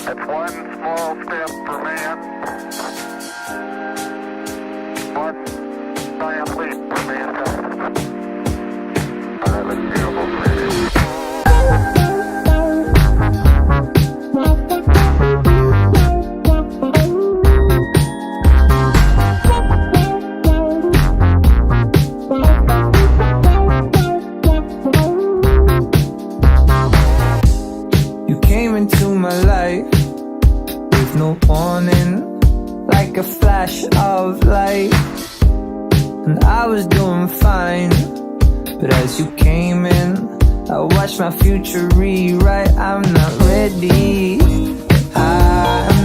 It's one small step for man, one giant leap for mankind. Highly beautiful radio. You came into my life with no warning, like a flash of light. And I was doing fine, but as you came in, I watched my future rewrite. I'm not ready. I'm